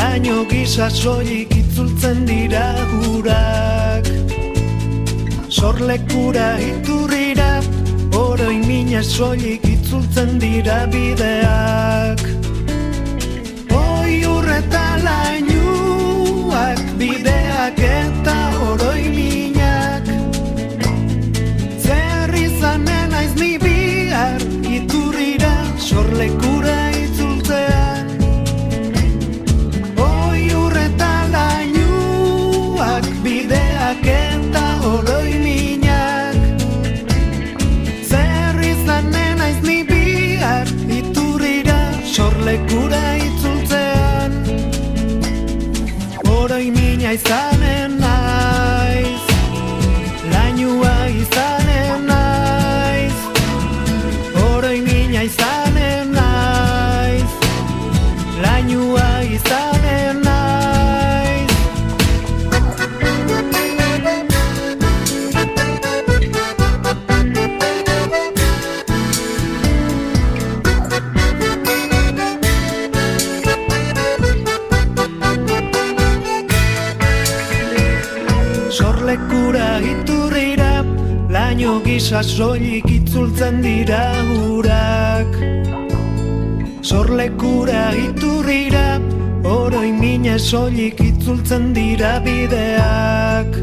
laino gisa soilik itzultzen dira urak. Sorlekura iturrira, oroin mina soilik itzultzen dira bideak. Oiur eta lainuak, bideak eta oroin minak. Zer izanen aiz ni bihar, iturrira, sorlekura itzultzean. Oiur eta lainuak, bideak eta oroin minak. Zer izanen aiz ni bihar, iturrira, sorlekura itzultzean. Oroin mina izanen naiz, lainua izanen naiz. Oroin mina izanen naiz, lainua izanen naiz. Sorlekura iturrira, laino gisa soilik itzultzen dira urak. Sorlekura iturrira, oroin mina soilik itzultzen dira bideak.